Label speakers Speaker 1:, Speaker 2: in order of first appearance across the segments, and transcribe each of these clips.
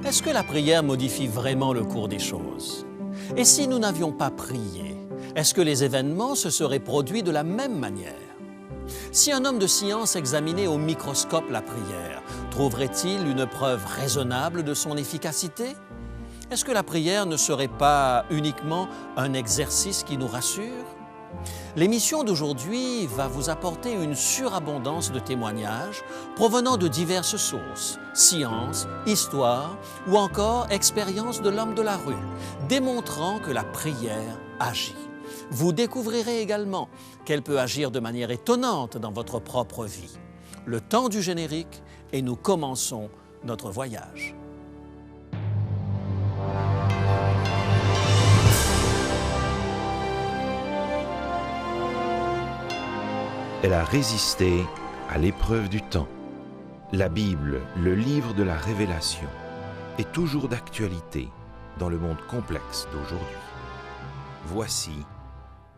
Speaker 1: Est-ce que la prière modifie vraiment le cours des choses? Et si nous n'avions pas prié, est-ce que les événements se seraient produits de la même manière? Si un homme de science examinait au microscope la prière, trouverait-il une preuve raisonnable de son efficacité? Est-ce que la prière ne serait pas uniquement un exercice qui nous rassure? L'émission d'aujourd'hui va vous apporter une surabondance de témoignages provenant de diverses sources, sciences, histoire ou encore expériences de l'homme de la rue, démontrant que la prière agit. Vous découvrirez également qu'elle peut agir de manière étonnante dans votre propre vie. Le temps du générique et nous commençons notre voyage.
Speaker 2: Elle a résisté à l'épreuve du temps. La Bible, le livre de la révélation, est toujours d'actualité dans le monde complexe d'aujourd'hui. Voici,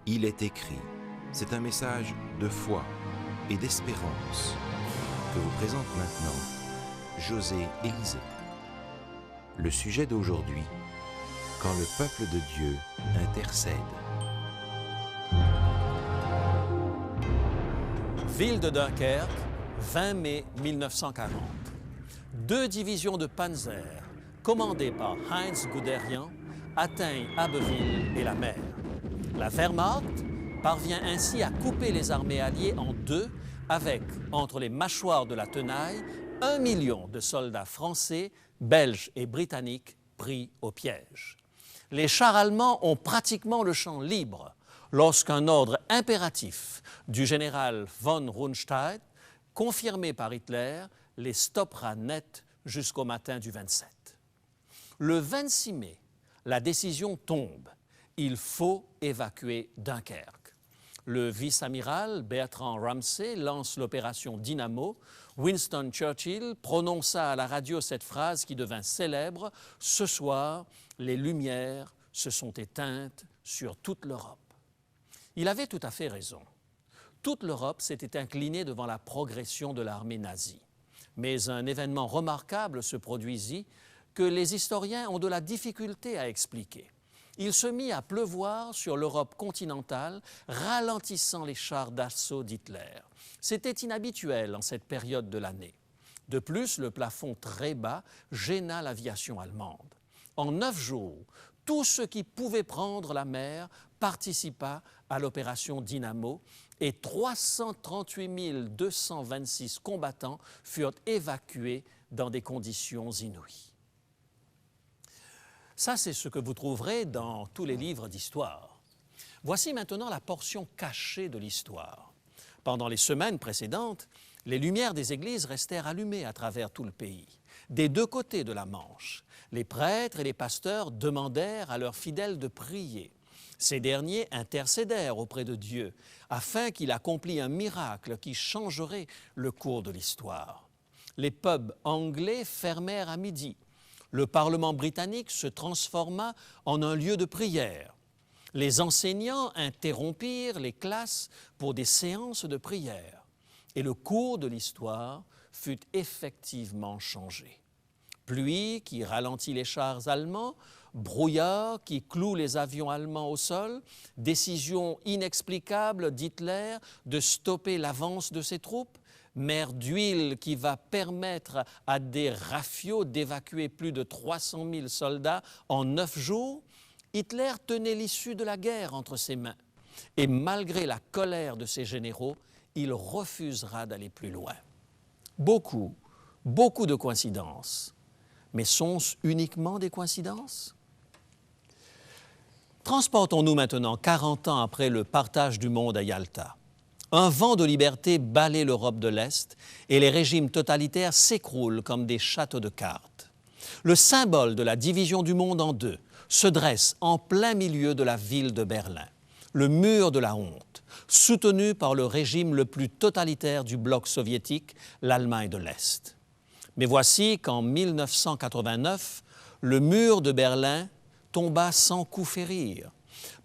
Speaker 2: il est écrit. C'est un message de foi et d'espérance que vous présente maintenant José Élisée. Le sujet d'aujourd'hui, quand le peuple de Dieu intercède.
Speaker 1: Ville de Dunkerque, 20 mai 1940. Deux divisions de Panzer, commandées par Heinz Guderian, atteignent Abbeville et la mer. La Wehrmacht parvient ainsi à couper les armées alliées en deux avec, entre les mâchoires de la tenaille, 1 million de soldats français, belges et britanniques pris au piège. Les chars allemands ont pratiquement le champ libre lorsqu'un ordre impératif du général von Rundstedt, confirmé par Hitler, les stoppera net jusqu'au matin du 27. Le 26 mai, la décision tombe. Il faut évacuer Dunkerque. Le vice-amiral Bertrand Ramsay lance l'opération Dynamo. Winston Churchill prononça à la radio cette phrase qui devint célèbre: « Ce soir, les lumières se sont éteintes sur toute l'Europe. » Il avait tout à fait raison. Toute l'Europe s'était inclinée devant la progression de l'armée nazie. Mais un événement remarquable se produisit que les historiens ont de la difficulté à expliquer. Il se mit à pleuvoir sur l'Europe continentale, ralentissant les chars d'assaut d'Hitler. C'était inhabituel en cette période de l'année. De plus, le plafond très bas gêna l'aviation allemande. En 9 jours, tout ce qui pouvait prendre la mer participa à l'opération Dynamo et 338 226 combattants furent évacués dans des conditions inouïes. Ça, c'est ce que vous trouverez dans tous les livres d'histoire. Voici maintenant la portion cachée de l'histoire. Pendant les semaines précédentes, les lumières des églises restèrent allumées à travers tout le pays. Des deux côtés de la Manche, les prêtres et les pasteurs demandèrent à leurs fidèles de prier. Ces derniers intercédèrent auprès de Dieu afin qu'il accomplisse un miracle qui changerait le cours de l'histoire. Les pubs anglais fermèrent à midi. Le Parlement britannique se transforma en un lieu de prière. Les enseignants interrompirent les classes pour des séances de prière. Et le cours de l'histoire fut effectivement changé. Pluie qui ralentit les chars allemands, brouillard qui cloue les avions allemands au sol, décision inexplicable d'Hitler de stopper l'avance de ses troupes, mer d'huile qui va permettre à des rafiaux d'évacuer plus de 300 000 soldats en 9 jours, Hitler tenait l'issue de la guerre entre ses mains. Et malgré la colère de ses généraux, il refusera d'aller plus loin. Beaucoup de coïncidences. Mais sont-ce uniquement des coïncidences? Transportons-nous maintenant 40 ans après le partage du monde à Yalta. Un vent de liberté balaie l'Europe de l'Est et les régimes totalitaires s'écroulent comme des châteaux de cartes. Le symbole de la division du monde en deux se dresse en plein milieu de la ville de Berlin, le mur de la honte, soutenu par le régime le plus totalitaire du bloc soviétique, l'Allemagne de l'Est. Mais voici qu'en 1989, le mur de Berlin tomba sans coup férir.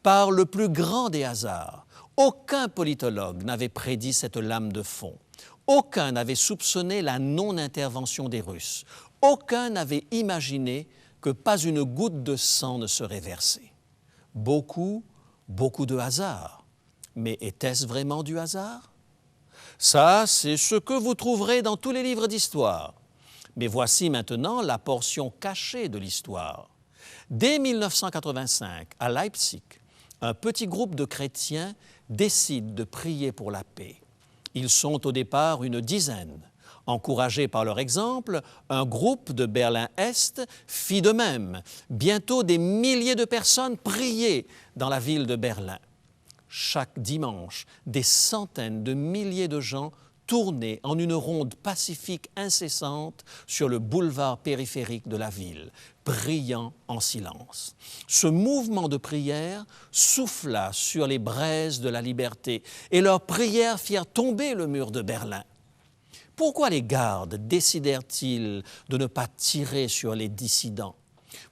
Speaker 1: Par le plus grand des hasards, aucun politologue n'avait prédit cette lame de fond. Aucun n'avait soupçonné la non-intervention des Russes. Aucun n'avait imaginé que pas une goutte de sang ne serait versée. Beaucoup de hasard. Mais était-ce vraiment du hasard? Ça, c'est ce que vous trouverez dans tous les livres d'histoire. Mais voici maintenant la portion cachée de l'histoire. Dès 1985, à Leipzig, un petit groupe de chrétiens décide de prier pour la paix. Ils sont au départ une dizaine. Encouragés par leur exemple, un groupe de Berlin-Est fit de même. Bientôt, des milliers de personnes priaient dans la ville de Berlin. Chaque dimanche, des centaines de milliers de gens tournaient en une ronde pacifique incessante sur le boulevard périphérique de la ville, priant en silence. Ce mouvement de prière souffla sur les braises de la liberté et leurs prières firent tomber le mur de Berlin. Pourquoi les gardes décidèrent-ils de ne pas tirer sur les dissidents?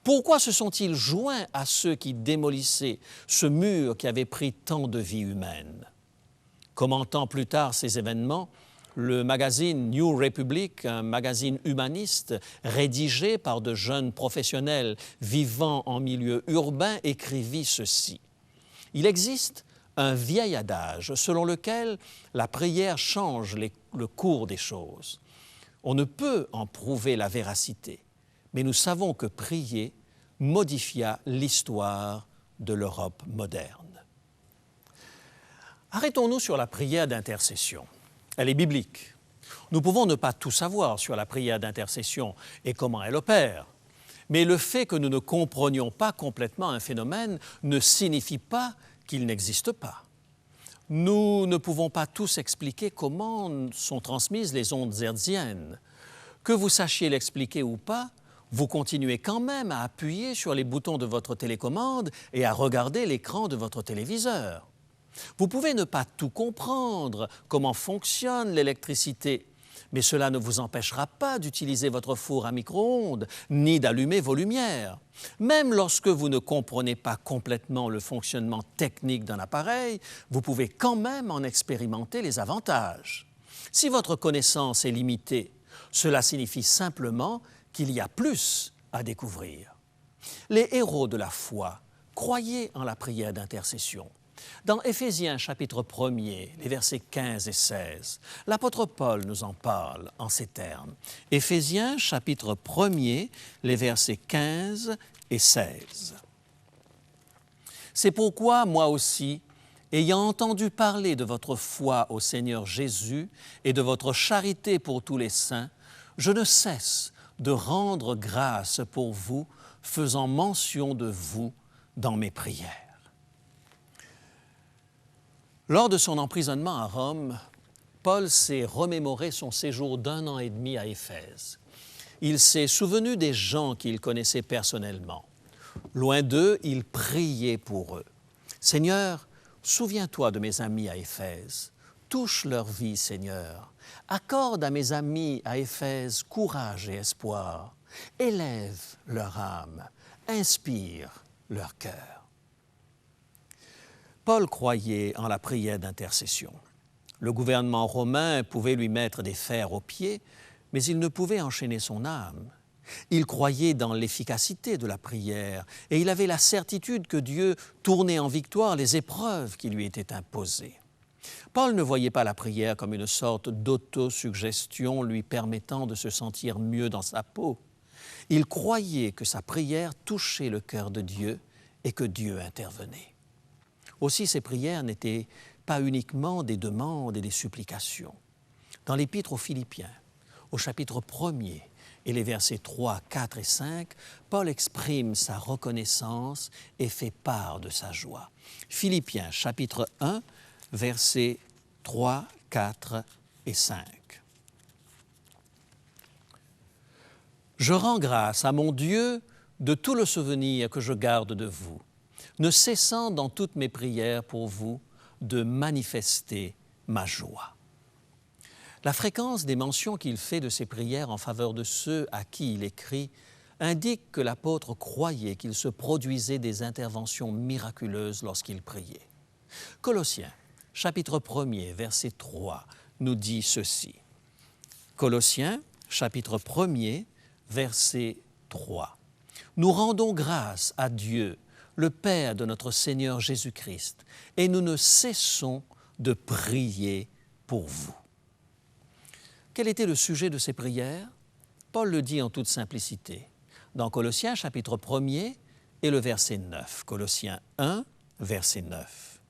Speaker 1: Pourquoi se sont-ils joints à ceux qui démolissaient ce mur qui avait pris tant de vies humaines? Commentant plus tard ces événements, le magazine New Republic, un magazine humaniste rédigé par de jeunes professionnels vivant en milieu urbain, écrivit ceci. « Il existe un vieil adage selon lequel la prière change le cours des choses. On ne peut en prouver la véracité, mais nous savons que prier modifia l'histoire de l'Europe moderne. » Arrêtons-nous sur la prière d'intercession. Elle est biblique. Nous pouvons ne pas tout savoir sur la prière d'intercession et comment elle opère, mais le fait que nous ne comprenions pas complètement un phénomène ne signifie pas qu'il n'existe pas. Nous ne pouvons pas tous expliquer comment sont transmises les ondes hertziennes. Que vous sachiez l'expliquer ou pas, vous continuez quand même à appuyer sur les boutons de votre télécommande et à regarder l'écran de votre téléviseur. Vous pouvez ne pas tout comprendre, comment fonctionne l'électricité, mais cela ne vous empêchera pas d'utiliser votre four à micro-ondes, ni d'allumer vos lumières. Même lorsque vous ne comprenez pas complètement le fonctionnement technique d'un appareil, vous pouvez quand même en expérimenter les avantages. Si votre connaissance est limitée, cela signifie simplement qu'il y a plus à découvrir. Les héros de la foi croyaient en la prière d'intercession. Dans Éphésiens chapitre 1er, les versets 15 et 16, l'apôtre Paul nous en parle en ces termes. Éphésiens chapitre 1er, les versets 15 et 16. « C'est pourquoi moi aussi, ayant entendu parler de votre foi au Seigneur Jésus et de votre charité pour tous les saints, je ne cesse de rendre grâce pour vous, faisant mention de vous dans mes prières. » Lors de son emprisonnement à Rome, Paul s'est remémoré son séjour d'1 an et demi à Éphèse. Il s'est souvenu des gens qu'il connaissait personnellement. Loin d'eux, il priait pour eux. « Seigneur, souviens-toi de mes amis à Éphèse. Touche leur vie, Seigneur. Accorde à mes amis à Éphèse courage et espoir. Élève leur âme. Inspire leur cœur. » Paul croyait en la prière d'intercession. Le gouvernement romain pouvait lui mettre des fers aux pieds, mais il ne pouvait enchaîner son âme. Il croyait dans l'efficacité de la prière et il avait la certitude que Dieu tournait en victoire les épreuves qui lui étaient imposées. Paul ne voyait pas la prière comme une sorte d'autosuggestion lui permettant de se sentir mieux dans sa peau. Il croyait que sa prière touchait le cœur de Dieu et que Dieu intervenait. Aussi, ses prières n'étaient pas uniquement des demandes et des supplications. Dans l'Épître aux Philippiens, au chapitre 1er et les versets 3, 4 et 5, Paul exprime sa reconnaissance et fait part de sa joie. Philippiens, chapitre 1, versets 3, 4 et 5. « Je rends grâce à mon Dieu de tout le souvenir que je garde de vous, ne cessant dans toutes mes prières pour vous de manifester ma joie. » La fréquence des mentions qu'il fait de ses prières en faveur de ceux à qui il écrit indique que l'apôtre croyait qu'il se produisait des interventions miraculeuses lorsqu'il priait. Colossiens, chapitre 1er, verset 3, nous dit ceci. Colossiens, chapitre 1er, verset 3. Nous rendons grâce à Dieu, le Père de notre Seigneur Jésus-Christ, et nous ne cessons de prier pour vous. Quel était le sujet de ces prières? Paul le dit en toute simplicité dans Colossiens chapitre 1er et le verset 9. Colossiens 1, verset 9.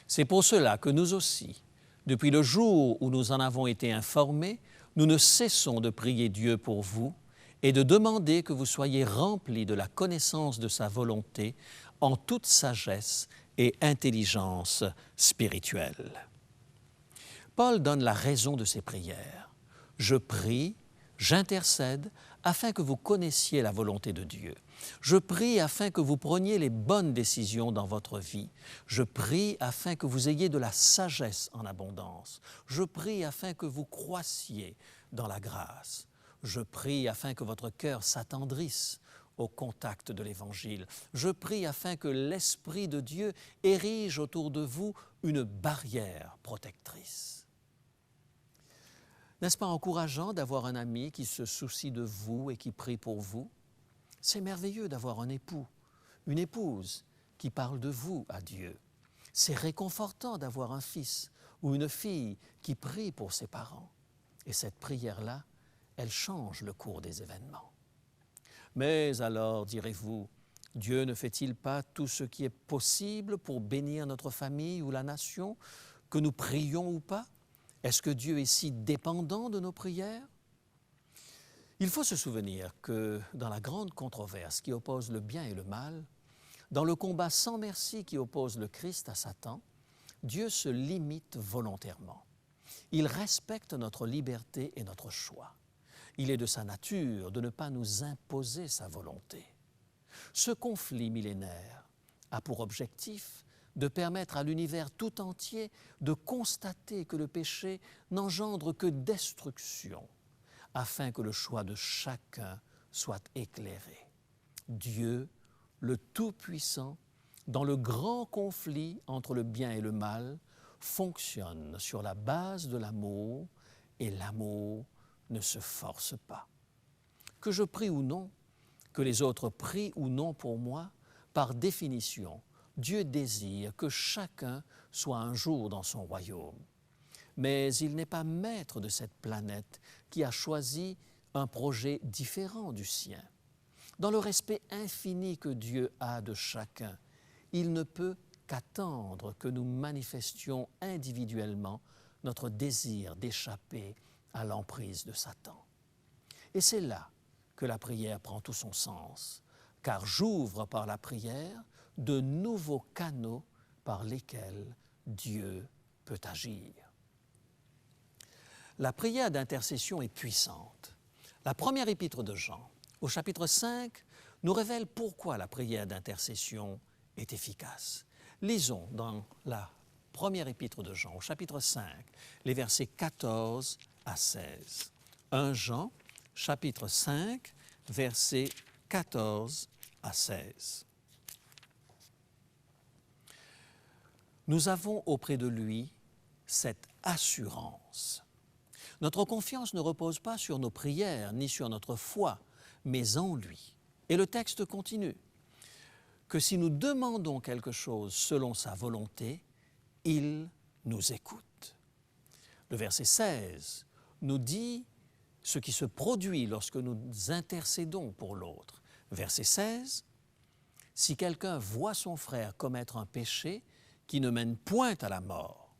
Speaker 1: C'est pour cela que nous aussi, depuis le jour où nous en avons été informés, nous ne cessons de prier Dieu pour vous et de demander que vous soyez remplis de la connaissance de sa volonté en toute sagesse et intelligence spirituelle. Paul donne la raison de ses prières. Je prie, j'intercède afin que vous connaissiez la volonté de Dieu. Je prie afin que vous preniez les bonnes décisions dans votre vie. Je prie afin que vous ayez de la sagesse en abondance. Je prie afin que vous croissiez dans la grâce. Je prie afin que votre cœur s'attendrisse au contact de l'Évangile. Je prie afin que l'Esprit de Dieu érige autour de vous une barrière protectrice. N'est-ce pas encourageant d'avoir un ami qui se soucie de vous et qui prie pour vous? C'est merveilleux d'avoir un époux, une épouse qui parle de vous à Dieu. C'est réconfortant d'avoir un fils ou une fille qui prie pour ses parents. Et cette prière-là, elle change le cours des événements. Mais alors, direz-vous, Dieu ne fait-il pas tout ce qui est possible pour bénir notre famille ou la nation, que nous prions ou pas? Est-ce que Dieu est si dépendant de nos prières? Il faut se souvenir que dans la grande controverse qui oppose le bien et le mal, dans le combat sans merci qui oppose le Christ à Satan, Dieu se limite volontairement. Il respecte notre liberté et notre choix. Il est de sa nature de ne pas nous imposer sa volonté. Ce conflit millénaire a pour objectif de permettre à l'univers tout entier de constater que le péché n'engendre que destruction, afin que le choix de chacun soit éclairé. Dieu, le Tout-Puissant, dans le grand conflit entre le bien et le mal, fonctionne sur la base de l'amour, et l'amour ne se force pas. Que je prie ou non, que les autres prient ou non pour moi, par définition, Dieu désire que chacun soit un jour dans son royaume. Mais il n'est pas maître de cette planète qui a choisi un projet différent du sien. Dans le respect infini que Dieu a de chacun, il ne peut qu'attendre que nous manifestions individuellement notre désir d'échapper à l'emprise de Satan. Et c'est là que la prière prend tout son sens, car j'ouvre par la prière de nouveaux canaux par lesquels Dieu peut agir. La prière d'intercession est puissante. La première épître de Jean, au chapitre 5, nous révèle pourquoi la prière d'intercession est efficace. Lisons dans la première épître de Jean, au chapitre 5, les versets 14 à 16. 1 Jean, chapitre 5, versets 14 à 16. Nous avons auprès de lui cette assurance. Notre confiance ne repose pas sur nos prières ni sur notre foi, mais en lui. Et le texte continue, que si nous demandons quelque chose selon sa volonté, il nous écoute. Le verset 16 nous dit ce qui se produit lorsque nous intercédons pour l'autre. Verset 16, « Si quelqu'un voit son frère commettre un péché qui ne mène point à la mort. »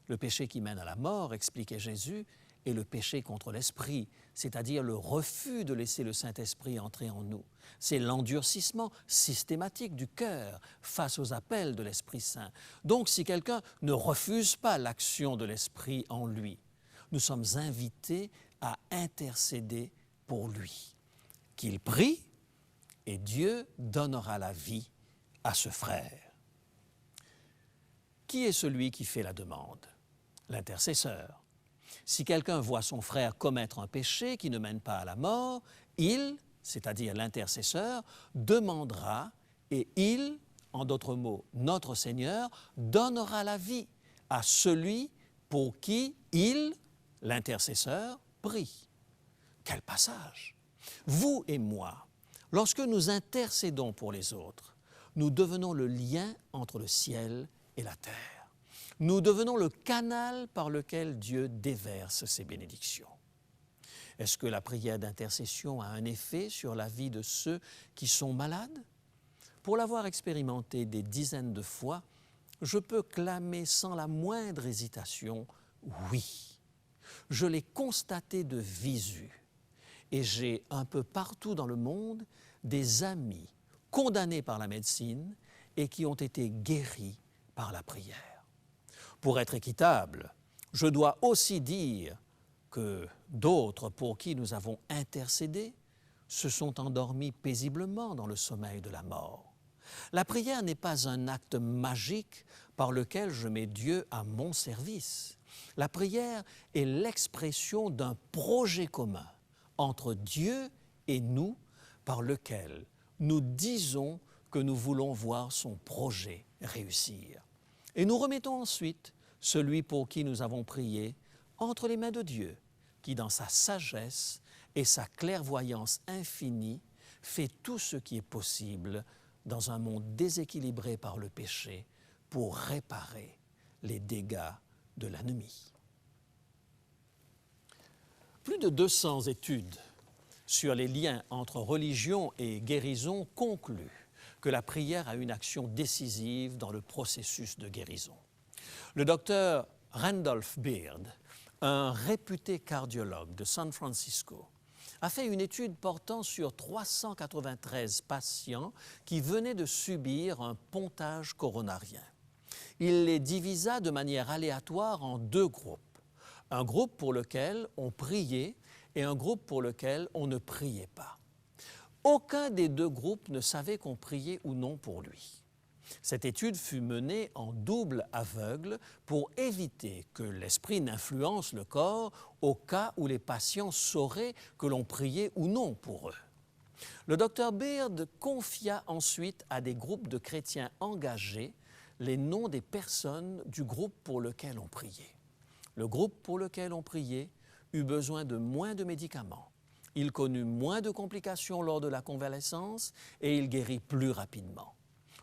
Speaker 1: Le péché qui mène à la mort, expliquait Jésus, est le péché contre l'esprit, c'est-à-dire le refus de laisser le Saint-Esprit entrer en nous. C'est l'endurcissement systématique du cœur face aux appels de l'Esprit Saint. Donc, si quelqu'un ne refuse pas l'action de l'Esprit en lui, nous sommes invités à intercéder pour lui. Qu'il prie et Dieu donnera la vie à ce frère. Qui est celui qui fait la demande? L'intercesseur. Si quelqu'un voit son frère commettre un péché qui ne mène pas à la mort, il, c'est-à-dire l'intercesseur, demandera et il, en d'autres mots, notre Seigneur, donnera la vie à celui pour qui il, l'intercesseur, prie. Quel passage! Vous et moi, lorsque nous intercédons pour les autres, nous devenons le lien entre le ciel et la terre. Nous devenons le canal par lequel Dieu déverse ses bénédictions. Est-ce que la prière d'intercession a un effet sur la vie de ceux qui sont malades? Pour l'avoir expérimenté des dizaines de fois, je peux clamer sans la moindre hésitation « oui ». Je l'ai constaté de visu et j'ai un peu partout dans le monde des amis condamnés par la médecine et qui ont été guéris par la prière. Pour être équitable, je dois aussi dire que d'autres pour qui nous avons intercédé se sont endormis paisiblement dans le sommeil de la mort. La prière n'est pas un acte magique par lequel je mets Dieu à mon service. La prière est l'expression d'un projet commun entre Dieu et nous par lequel nous disons que nous voulons voir son projet réussir. Et nous remettons ensuite celui pour qui nous avons prié entre les mains de Dieu, qui dans sa sagesse et sa clairvoyance infinie fait tout ce qui est possible dans un monde déséquilibré par le péché pour réparer les dégâts de l'ennemi. Plus de 200 études sur les liens entre religion et guérison concluent que la prière a une action décisive dans le processus de guérison. Le docteur Randolph Beard, un réputé cardiologue de San Francisco, a fait une étude portant sur 393 patients qui venaient de subir un pontage coronarien. Il les divisa de manière aléatoire en deux groupes. Un groupe pour lequel on priait et un groupe pour lequel on ne priait pas. Aucun des deux groupes ne savait qu'on priait ou non pour lui. Cette étude fut menée en double aveugle pour éviter que l'esprit n'influence le corps au cas où les patients sauraient que l'on priait ou non pour eux. Le docteur Beard confia ensuite à des groupes de chrétiens engagés les noms des personnes du groupe pour lequel on priait. Le groupe pour lequel on priait eut besoin de moins de médicaments. Il connut moins de complications lors de la convalescence et il guérit plus rapidement.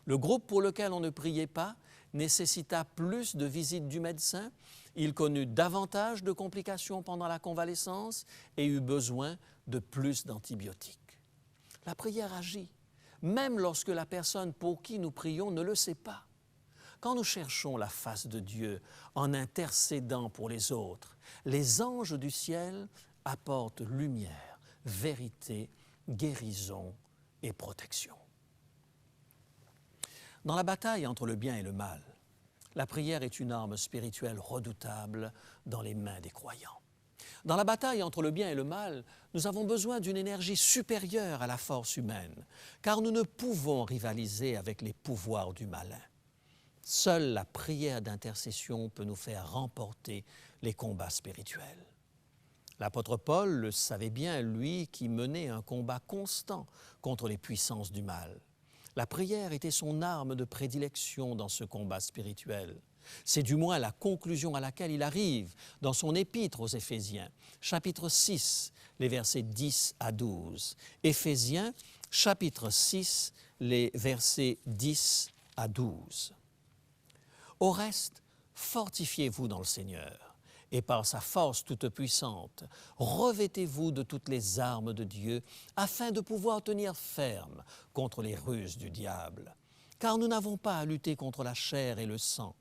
Speaker 1: Le groupe pour lequel on ne priait pas nécessita plus de visites du médecin, il connut davantage de complications pendant la convalescence et eut besoin de plus d'antibiotiques. La prière agit, même lorsque la personne pour qui nous prions ne le sait pas. Quand nous cherchons la face de Dieu en intercédant pour les autres, les anges du ciel apportent lumière, vérité, guérison et protection. Dans la bataille entre le bien et le mal, la prière est une arme spirituelle redoutable dans les mains des croyants. Dans la bataille entre le bien et le mal, nous avons besoin d'une énergie supérieure à la force humaine, car nous ne pouvons rivaliser avec les pouvoirs du malin. Seule la prière d'intercession peut nous faire remporter les combats spirituels. L'apôtre Paul le savait bien, lui qui menait un combat constant contre les puissances du mal. La prière était son arme de prédilection dans ce combat spirituel. C'est du moins la conclusion à laquelle il arrive dans son épître aux Éphésiens, chapitre 6, les versets 10 à 12. Éphésiens, chapitre 6, les versets 10 à 12. Au reste, fortifiez-vous dans le Seigneur et par sa force toute puissante, revêtez-vous de toutes les armes de Dieu afin de pouvoir tenir ferme contre les ruses du diable. Car nous n'avons pas à lutter contre la chair et le sang,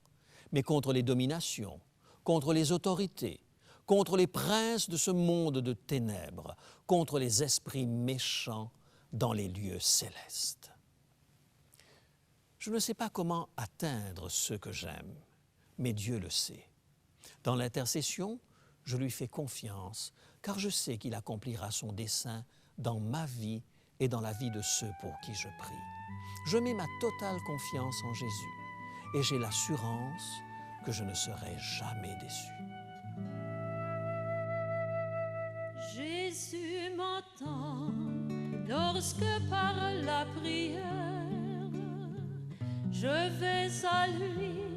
Speaker 1: mais contre les dominations, contre les autorités, contre les princes de ce monde de ténèbres, contre les esprits méchants dans les lieux célestes. Je ne sais pas comment atteindre ce que j'aime, mais Dieu le sait. Dans l'intercession, je lui fais confiance, car je sais qu'il accomplira son dessein dans ma vie et dans la vie de ceux pour qui je prie. Je mets ma totale confiance en Jésus et j'ai l'assurance que je ne serai jamais déçu.
Speaker 3: Jésus m'entend lorsque par la prière je vais à lui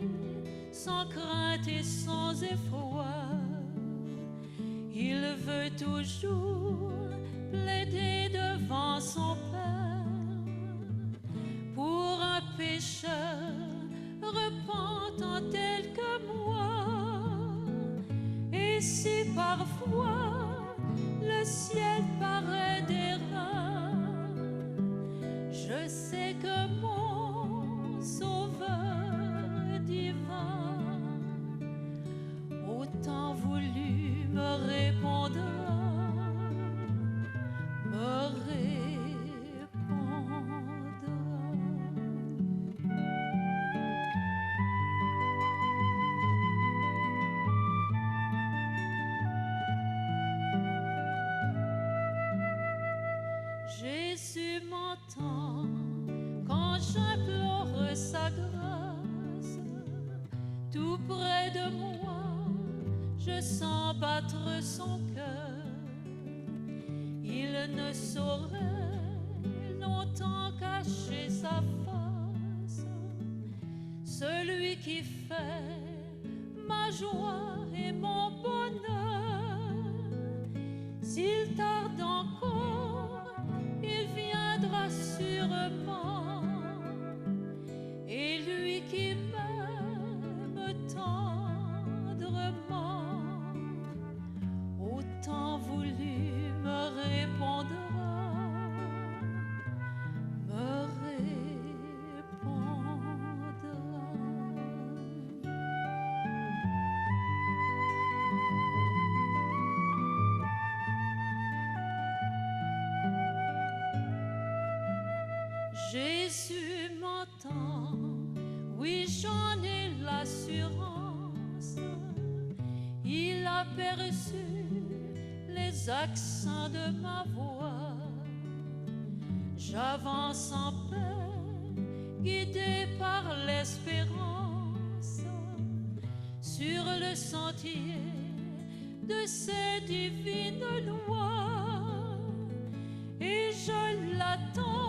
Speaker 3: sans crainte et sans effroi. Il veut toujours plaider devant son Père pour un pécheur repentant tel que moi. Et si parfois le ciel paraît d'erreur, je sais que mon Sauveur divin autant voulu me répondra, me répondra. Jésus m'entend quand j'implore sa grâce. Tout près de moi, je sens battre son cœur. Il ne saurait longtemps cacher sa face. Celui qui fait ma joie et mon bonheur, s'il tarde encore, il viendra sûrement. Et lui qui m'aime tendrement, autant voulu me répondra, me répondra. Jésus m'entend, oui j'en ai l'assurance. Il a perçu les accents de ma voix. J'avance en paix, guidé par l'espérance, sur le sentier de ses divines lois. Et je l'attends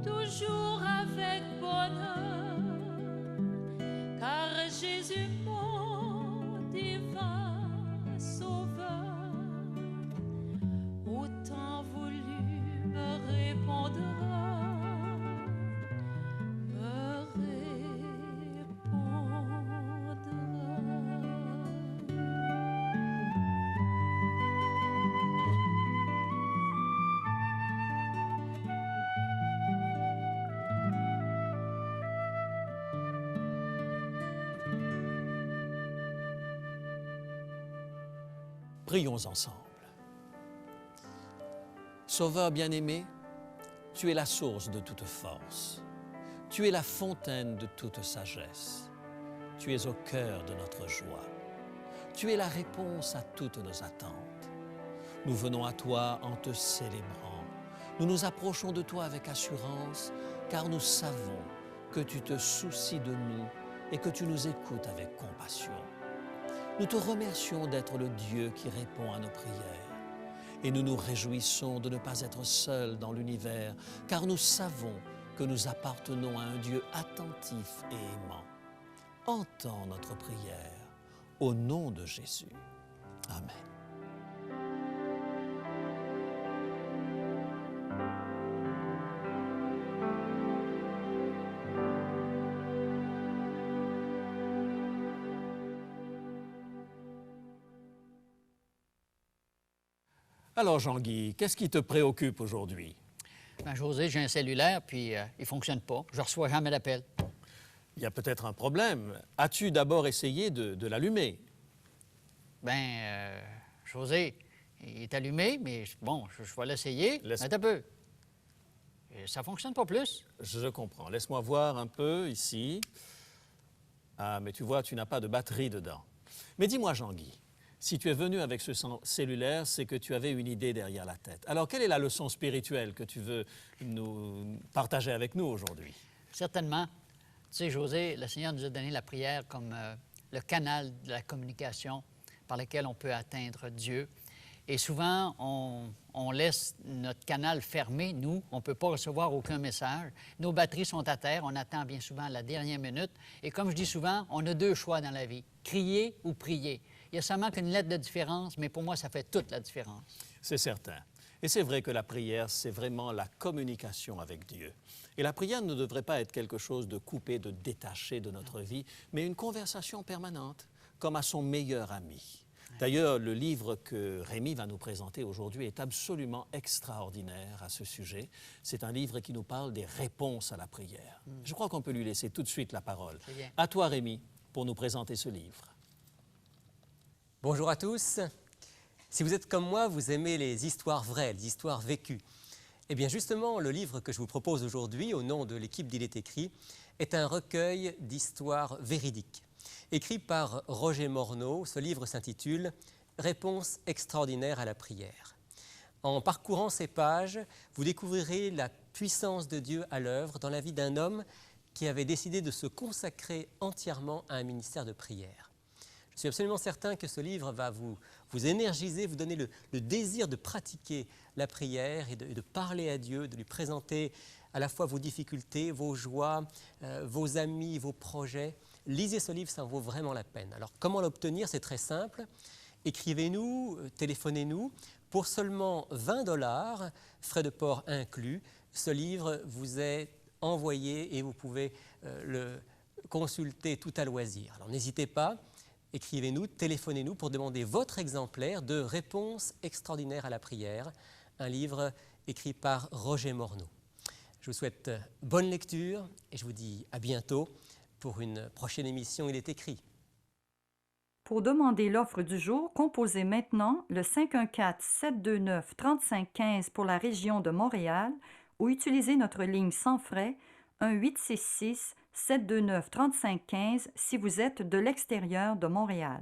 Speaker 3: toujours avec bonheur, car Jésus mon divin Sauveur autant voulu me répondra, me répondra.
Speaker 1: Prions ensemble. Sauveur bien-aimé, tu es la source de toute force. Tu es la fontaine de toute sagesse. Tu es au cœur de notre joie. Tu es la réponse à toutes nos attentes. Nous venons à toi en te célébrant. Nous nous approchons de toi avec assurance, car nous savons que tu te soucies de nous et que tu nous écoutes avec compassion. Nous te remercions d'être le Dieu qui répond à nos prières. Et nous nous réjouissons de ne pas être seuls dans l'univers, car nous savons que nous appartenons à un Dieu attentif et aimant. Entends notre prière au nom de Jésus. Amen. Alors Jean-Guy, qu'est-ce qui te préoccupe aujourd'hui?
Speaker 4: Ben, José, j'ai un cellulaire, puis il ne fonctionne pas. Je ne reçois jamais d'appel.
Speaker 1: Il y a peut-être un problème. As-tu d'abord essayé de l'allumer?
Speaker 4: José, il est allumé, mais bon, je vais l'essayer. Attends un peu. Ça ne fonctionne pas plus.
Speaker 1: Je comprends. Laisse-moi voir un peu ici. Ah, mais tu vois, tu n'as pas de batterie dedans. Mais dis-moi, Jean-Guy, si tu es venu avec ce cellulaire, c'est que tu avais une idée derrière la tête. Alors, quelle est la leçon spirituelle que tu veux nous partager avec nous aujourd'hui?
Speaker 4: Certainement. Tu sais, José, le Seigneur nous a donné la prière comme le canal de la communication par lequel on peut atteindre Dieu. Et souvent, on laisse notre canal fermé, nous. On ne peut pas recevoir aucun message. Nos batteries sont à terre. On attend bien souvent à la dernière minute. Et comme je dis souvent, on a deux choix dans la vie, crier ou prier. Il y a seulement qu'une lettre de différence, mais pour moi, ça fait toute la différence.
Speaker 1: C'est certain. Et c'est vrai que la prière, c'est vraiment la communication avec Dieu. Et la prière ne devrait pas être quelque chose de coupé, de détaché de notre vie, mais une conversation permanente, comme à son meilleur ami. D'ailleurs, le livre que Rémi va nous présenter aujourd'hui est absolument extraordinaire à ce sujet. C'est un livre qui nous parle des réponses à la prière. Je crois qu'on peut lui laisser tout de suite la parole. À toi, Rémi, pour nous présenter ce livre.
Speaker 5: Bonjour à tous. Si vous êtes comme moi, vous aimez les histoires vraies, les histoires vécues. Eh bien justement, le livre que je vous propose aujourd'hui, au nom de l'équipe d'Il est écrit, est un recueil d'histoires véridiques. Écrit par Roger Morneau, ce livre s'intitule « Réponse extraordinaire à la prière ». En parcourant ces pages, vous découvrirez la puissance de Dieu à l'œuvre dans la vie d'un homme qui avait décidé de se consacrer entièrement à un ministère de prière. Je suis absolument certain que ce livre va vous énergiser, vous donner le désir de pratiquer la prière et de parler à Dieu, de lui présenter à la fois vos difficultés, vos joies, vos amis, vos projets. Lisez ce livre, ça en vaut vraiment la peine. Alors, comment l'obtenir? C'est très simple. Écrivez-nous, téléphonez-nous. Pour seulement 20 $, frais de port inclus, ce livre vous est envoyé et vous pouvez le consulter tout à loisir. Alors, n'hésitez pas, écrivez-nous, téléphonez-nous pour demander votre exemplaire de Réponse extraordinaire à la prière, un livre écrit par Roger Morneau. Je vous souhaite bonne lecture et je vous dis à bientôt pour une prochaine émission Il est écrit.
Speaker 6: Pour demander l'offre du jour, composez maintenant le 514-729-3515 pour la région de Montréal ou utilisez notre ligne sans frais 1-866-729-3515 si vous êtes de l'extérieur de Montréal.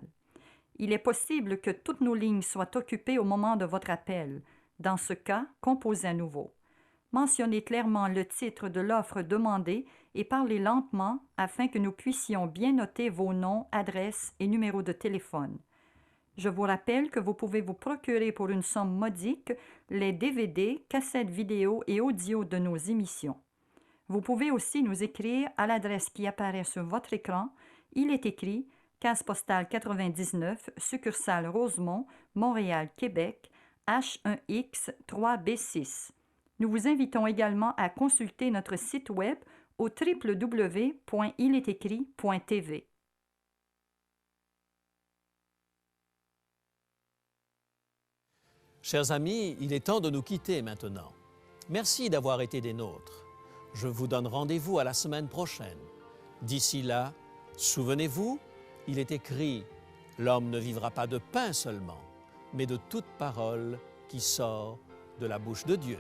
Speaker 6: Il est possible que toutes nos lignes soient occupées au moment de votre appel. Dans ce cas, composez à nouveau. Mentionnez clairement le titre de l'offre demandée et parlez lentement afin que nous puissions bien noter vos noms, adresses et numéros de téléphone. Je vous rappelle que vous pouvez vous procurer pour une somme modique les DVD, cassettes vidéo et audio de nos émissions. Vous pouvez aussi nous écrire à l'adresse qui apparaît sur votre écran. Il est écrit Case postale 99, succursale Rosemont, Montréal, Québec, H1X 3B6. Nous vous invitons également à consulter notre site web au www.iletécrit.tv.
Speaker 1: Chers amis, il est temps de nous quitter maintenant. Merci d'avoir été des nôtres. Je vous donne rendez-vous à la semaine prochaine. D'ici là, souvenez-vous, il est écrit « L'homme ne vivra pas de pain seulement, mais de toute parole qui sort de la bouche de Dieu ».